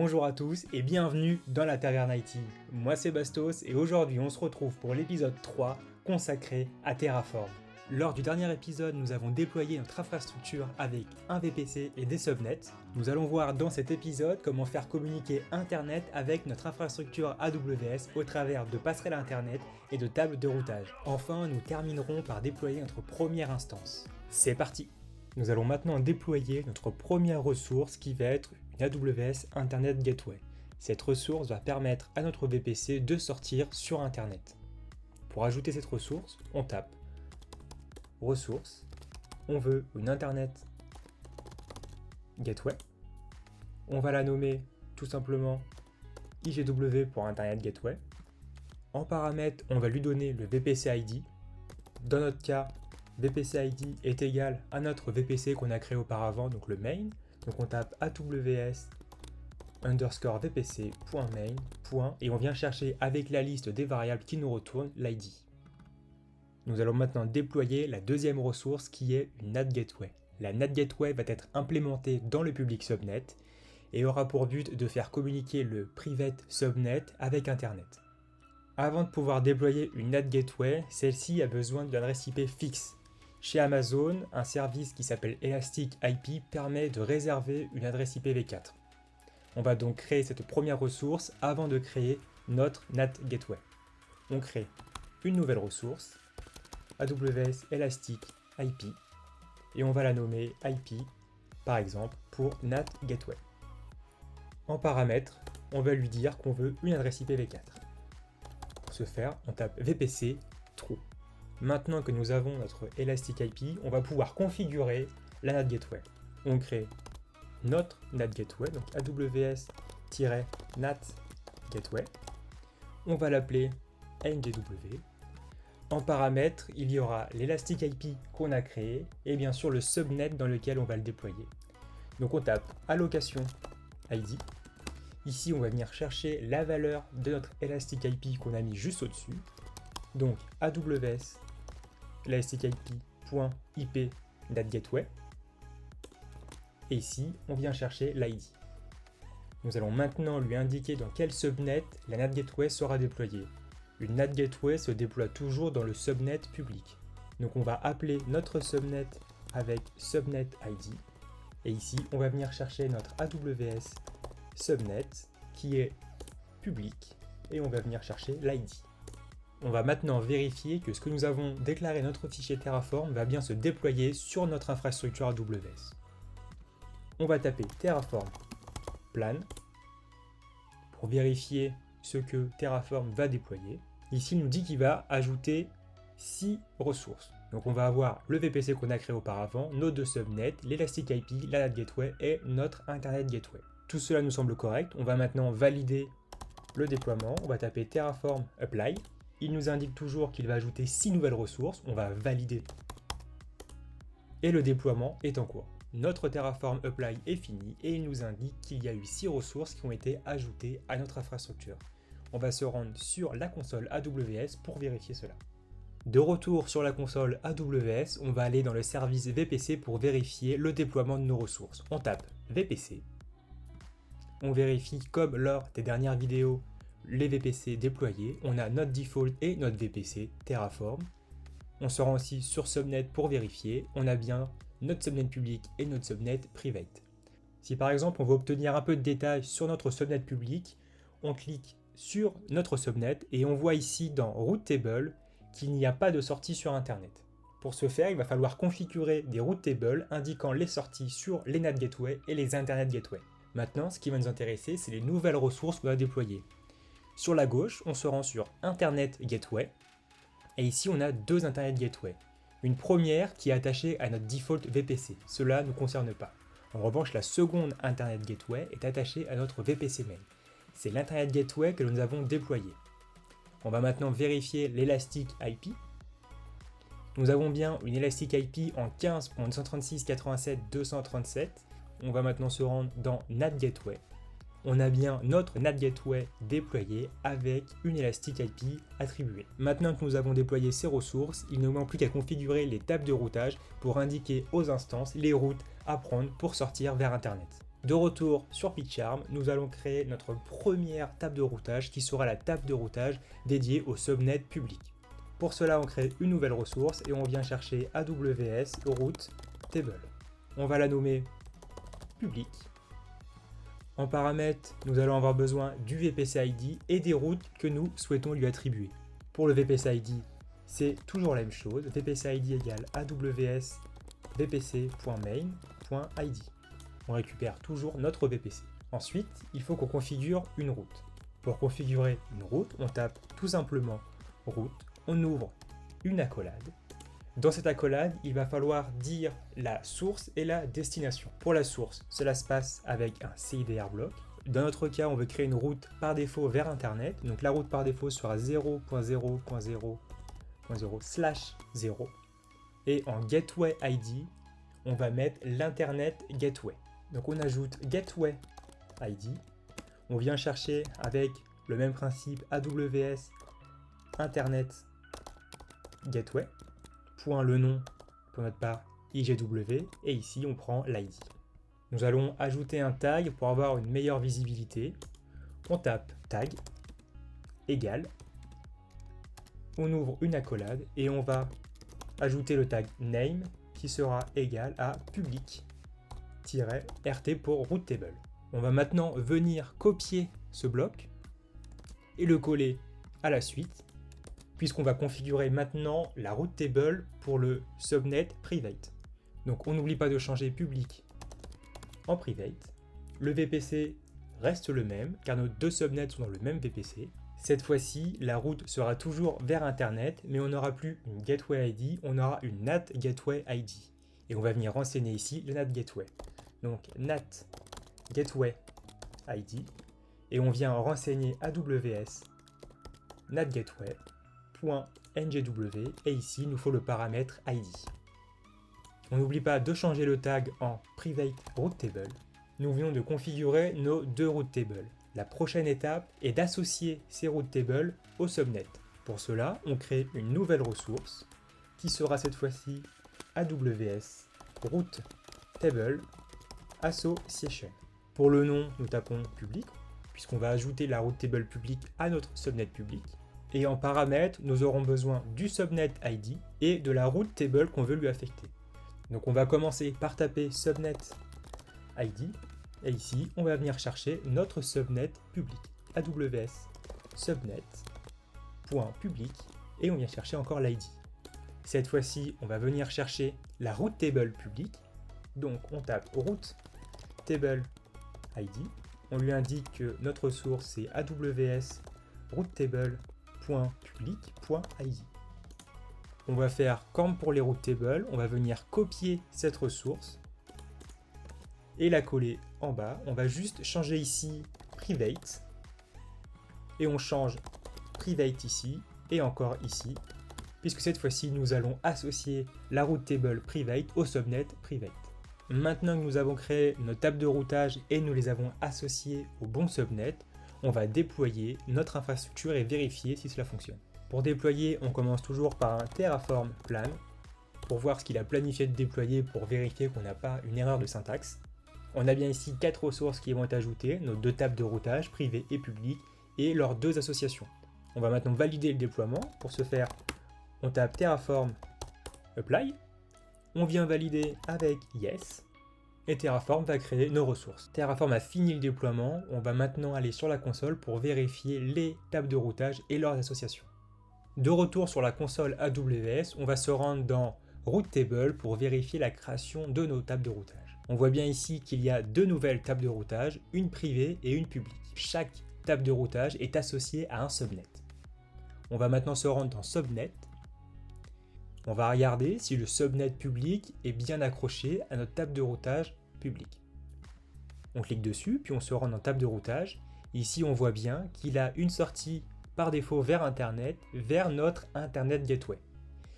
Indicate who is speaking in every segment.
Speaker 1: Bonjour à tous et bienvenue dans la Taverne IT. Moi c'est Bastos et aujourd'hui on se retrouve pour l'épisode 3 consacré à Terraform. Lors du dernier épisode, nous avons déployé notre infrastructure avec un VPC et des subnets. Nous allons voir dans cet épisode comment faire communiquer Internet avec notre infrastructure AWS au travers de passerelles Internet et de tables de routage. Enfin, nous terminerons par déployer notre première instance. C'est parti! Nous allons maintenant déployer notre première ressource qui va être une AWS Internet Gateway. Cette ressource va permettre à notre VPC de sortir sur Internet. Pour ajouter cette ressource, on tape ressources, on veut une Internet Gateway, on va la nommer tout simplement IGW pour Internet Gateway. En paramètres, on va lui donner le VPC ID. Dans notre cas, VPC ID est égal à notre VPC qu'on a créé auparavant, donc le main. Donc on tape AWS _VPC.main. Et on vient chercher avec la liste des variables qui nous retourne l'ID. Nous allons maintenant déployer la deuxième ressource qui est une NAT Gateway. La NAT Gateway va être implémentée dans le public subnet et aura pour but de faire communiquer le private subnet avec Internet. Avant de pouvoir déployer une NAT Gateway, celle-ci a besoin d'une adresse IP fixe. Chez Amazon, un service qui s'appelle Elastic IP permet de réserver une adresse IPv4. On va donc créer cette première ressource avant de créer notre NAT Gateway. On crée une nouvelle ressource, AWS Elastic IP, et on va la nommer IP, par exemple, pour NAT Gateway. En paramètres, on va lui dire qu'on veut une adresse IPv4. Pour ce faire, on tape VPC true. Maintenant que nous avons notre Elastic IP, on va pouvoir configurer la NAT Gateway. On crée notre NAT Gateway, donc AWS-NAT Gateway. On va l'appeler NGW. En paramètres, il y aura l'Elastic IP qu'on a créé et bien sûr le subnet dans lequel on va le déployer. Donc on tape allocation ID. Ici, on va venir chercher la valeur de notre Elastic IP qu'on a mis juste au-dessus. Donc AWS Elastic IP.IP NAT Gateway. Et ici, on vient chercher l'ID. Nous allons maintenant lui indiquer dans quel subnet la NAT Gateway sera déployée. Une NAT Gateway se déploie toujours dans le subnet public. Donc on va appeler notre subnet avec subnet ID. Et ici, on va venir chercher notre AWS subnet qui est public et on va venir chercher l'ID. On va maintenant vérifier que ce que nous avons déclaré dans notre fichier Terraform va bien se déployer sur notre infrastructure AWS. On va taper Terraform plan pour vérifier ce que Terraform va déployer. Ici, il nous dit qu'il va ajouter 6 ressources. Donc on va avoir le VPC qu'on a créé auparavant, nos deux subnets, l'Elastic IP, la NAT Gateway et notre Internet Gateway. Tout cela nous semble correct. On va maintenant valider le déploiement. On va taper Terraform apply. Il nous indique toujours qu'il va ajouter 6 nouvelles ressources. On va valider. Et le déploiement est en cours. Notre Terraform apply est fini et il nous indique qu'il y a eu 6 ressources qui ont été ajoutées à notre infrastructure. On va se rendre sur la console AWS pour vérifier cela. De retour sur la console AWS, on va aller dans le service VPC pour vérifier le déploiement de nos ressources. On tape VPC. On vérifie comme lors des dernières vidéos les VPC déployés. On a notre default et notre VPC Terraform. On se rend aussi sur Subnet pour vérifier. On a bien notre subnet public et notre subnet private. Si par exemple on veut obtenir un peu de détails sur notre subnet public, on clique sur notre subnet et on voit ici dans Route Table qu'il n'y a pas de sortie sur Internet. Pour ce faire, il va falloir configurer des route tables indiquant les sorties sur les NAT Gateway et les Internet Gateway. Maintenant, ce qui va nous intéresser, c'est les nouvelles ressources qu'on va déployer. Sur la gauche, on se rend sur Internet Gateway et ici on a 2 Internet Gateway. Une première qui est attachée à notre default VPC, cela ne nous concerne pas. En revanche, la seconde Internet Gateway est attachée à notre VPC main. C'est l'Internet Gateway que nous avons déployé. On va maintenant vérifier l'Elastic IP. Nous avons bien une Elastic IP en 15.236.87.237. On va maintenant se rendre dans NAT Gateway. On a bien notre NAT Gateway déployé avec une Elastic IP attribuée. Maintenant que nous avons déployé ces ressources, il ne nous manque plus qu'à configurer les tables de routage pour indiquer aux instances les routes à prendre pour sortir vers Internet. De retour sur PyCharm, nous allons créer notre première table de routage qui sera la table de routage dédiée au subnet public. Pour cela, on crée une nouvelle ressource et on vient chercher AWS route table. On va la nommer public. En paramètres, nous allons avoir besoin du VPC ID et des routes que nous souhaitons lui attribuer. Pour le VPC ID, c'est toujours la même chose. VPC ID égale AWS vpc.main.id. On récupère toujours notre VPC. Ensuite, il faut qu'on configure une route. Pour configurer une route, on tape tout simplement route, on ouvre une accolade. Dans cette accolade, il va falloir dire la source et la destination. Pour la source, cela se passe avec un CIDR block. Dans notre cas, on veut créer une route par défaut vers Internet. Donc la route par défaut sera 0.0.0.0/0. Et en gateway ID, on va mettre l'Internet gateway. Donc on ajoute gateway ID. On vient chercher avec le même principe AWS Internet gateway. Point le nom pour notre part IGW et ici on prend l'ID. Nous allons ajouter un tag pour avoir une meilleure visibilité. On tape tag égal. On ouvre une accolade et on va ajouter le tag name qui sera égal à public-rt pour route table. On va maintenant venir copier ce bloc et le coller à la suite, puisqu'on va configurer maintenant la route table pour le subnet private. Donc on n'oublie pas de changer public en private. Le VPC reste le même, car nos deux subnets sont dans le même VPC. Cette fois-ci, la route sera toujours vers Internet, mais on n'aura plus une Gateway ID, on aura une NAT Gateway ID. Et on va venir renseigner ici le NAT Gateway. Donc NAT Gateway ID, et on vient renseigner AWS NAT Gateway .ngw et ici il nous faut le paramètre ID. On n'oublie pas de changer le tag en private route table. Nous venons de configurer nos deux route tables. La prochaine étape est d'associer ces route tables au subnet. Pour cela, on crée une nouvelle ressource qui sera cette fois-ci AWS route table association. Pour le nom, nous tapons public puisqu'on va ajouter la route table publique à notre subnet public. Et en paramètres, nous aurons besoin du subnet ID et de la route table qu'on veut lui affecter. Donc on va commencer par taper subnet ID et ici on va venir chercher notre subnet public AWS subnet.public et on vient chercher encore l'ID. Cette fois-ci on va venir chercher la route table publique, donc on tape route table ID, on lui indique que notre source c'est AWS route table .public.id. On va faire comme pour les route tables, on va venir copier cette ressource et la coller en bas. On va juste changer ici private et on change private ici et encore ici, puisque cette fois-ci nous allons associer la route table private au subnet private. Maintenant que nous avons créé nos tables de routage et nous les avons associées au bon subnet, on va déployer notre infrastructure et vérifier si cela fonctionne. Pour déployer, on commence toujours par un Terraform plan pour voir ce qu'il a planifié de déployer pour vérifier qu'on n'a pas une erreur de syntaxe. On a bien ici 4 ressources qui vont être ajoutées, nos deux tables de routage, privées et publiques, et leurs deux associations. On va maintenant valider le déploiement. Pour ce faire, on tape Terraform apply, on vient valider avec yes, et Terraform va créer nos ressources. Terraform a fini le déploiement, on va maintenant aller sur la console pour vérifier les tables de routage et leurs associations. De retour sur la console AWS, on va se rendre dans Route Table pour vérifier la création de nos tables de routage. On voit bien ici qu'il y a deux nouvelles tables de routage, une privée et une publique. Chaque table de routage est associée à un subnet. On va maintenant se rendre dans Subnet. On va regarder si le subnet public est bien accroché à notre table de routage public. On clique dessus, puis on se rend dans table de routage. Ici, on voit bien qu'il a une sortie par défaut vers Internet, vers notre Internet Gateway.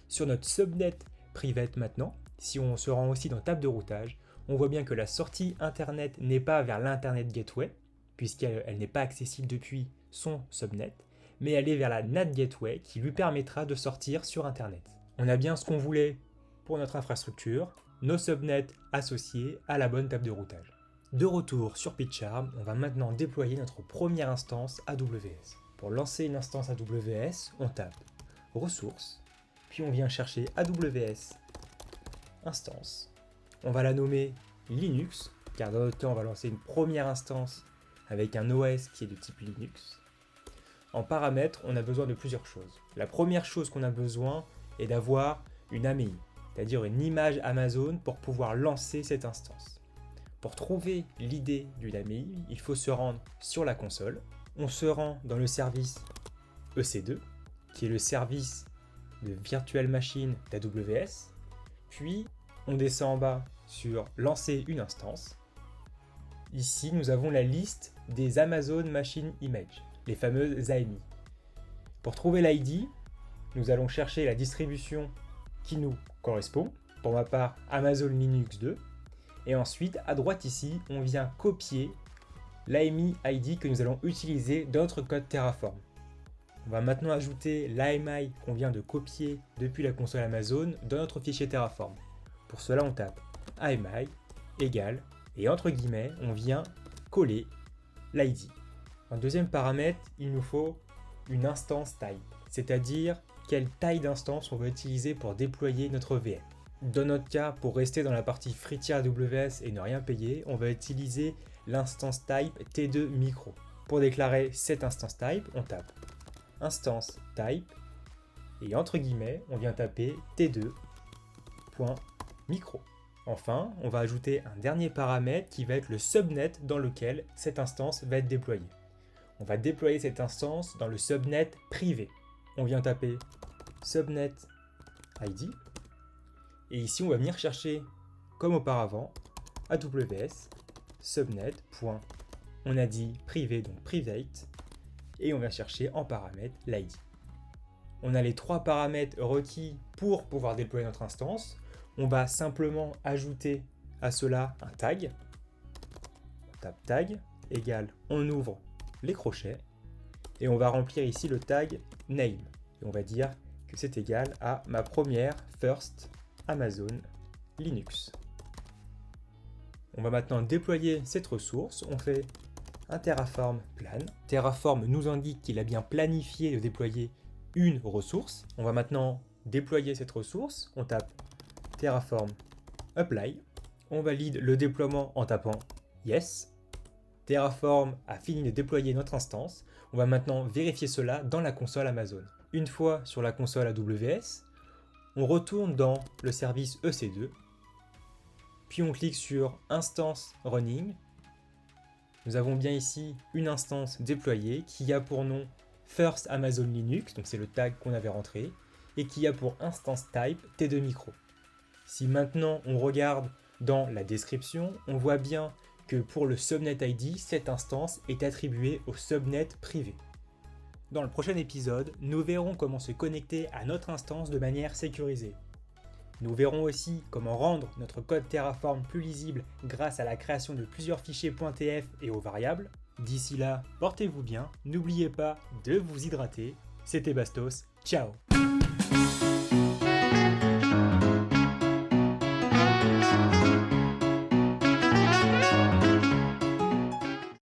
Speaker 1: Sur notre subnet private maintenant, si on se rend aussi dans table de routage, on voit bien que la sortie Internet n'est pas vers l'Internet Gateway, puisqu'elle n'est pas accessible depuis son subnet, mais elle est vers la NAT Gateway qui lui permettra de sortir sur Internet. On a bien ce qu'on voulait pour notre infrastructure, nos subnets associés à la bonne table de routage. De retour sur PyCharm, on va maintenant déployer notre première instance AWS. Pour lancer une instance AWS, on tape ressources, puis on vient chercher AWS instance. On va la nommer Linux, car dans notre cas, on va lancer une première instance avec un OS qui est de type Linux. En paramètres, on a besoin de plusieurs choses. La première chose qu'on a besoin est d'avoir une AMI, c'est-à-dire une image Amazon pour pouvoir lancer cette instance. Pour trouver l'ID d'une AMI, il faut se rendre sur la console. On se rend dans le service EC2, qui est le service de virtual machine d'AWS. Puis, on descend en bas sur lancer une instance. Ici, nous avons la liste des Amazon Machine Image, les fameuses AMI. Pour trouver l'ID, nous allons chercher la distribution qui nous correspond. Pour ma part, Amazon Linux 2. Et ensuite, à droite ici, on vient copier l'AMI ID que nous allons utiliser dans notre code Terraform. On va maintenant ajouter l'AMI qu'on vient de copier depuis la console Amazon dans notre fichier Terraform. Pour cela, on tape AMI égale, et entre guillemets, on vient coller l'ID. En deuxième paramètre, il nous faut une instance type, c'est-à-dire quelle taille d'instance on va utiliser pour déployer notre VM. Dans notre cas, pour rester dans la partie free tier AWS et ne rien payer, on va utiliser l'instance type T2 micro. Pour déclarer cette instance type, on tape instance type et entre guillemets, on vient taper T2.micro. Enfin, on va ajouter un dernier paramètre qui va être le subnet dans lequel cette instance va être déployée. On va déployer cette instance dans le subnet privé. On vient taper subnet ID. Et ici, on va venir chercher, comme auparavant, AWS subnet. On a dit privé, donc private. Et on va chercher en paramètre l'ID. On a les trois paramètres requis pour pouvoir déployer notre instance. On va simplement ajouter à cela un tag. On tape tag égale, on ouvre les crochets. Et on va remplir ici le tag name. Et on va dire que c'est égal à ma première first Amazon Linux. On va maintenant déployer cette ressource. On fait un Terraform plan. Terraform nous indique qu'il a bien planifié de déployer une ressource. On va maintenant déployer cette ressource. On tape Terraform apply. On valide le déploiement en tapant yes. Terraform a fini de déployer notre instance. On va maintenant vérifier cela dans la console Amazon. Une fois sur la console AWS, on retourne dans le service EC2, puis on clique sur Instance Running. Nous avons bien ici une instance déployée qui a pour nom First Amazon Linux, donc c'est le tag qu'on avait rentré, et qui a pour instance type T2 micro. Si maintenant on regarde dans la description, on voit bien que pour le subnet ID, cette instance est attribuée au subnet privé. Dans le prochain épisode, nous verrons comment se connecter à notre instance de manière sécurisée. Nous verrons aussi comment rendre notre code Terraform plus lisible grâce à la création de plusieurs fichiers .tf et aux variables. D'ici là, portez-vous bien, n'oubliez pas de vous hydrater. C'était Bastos, ciao!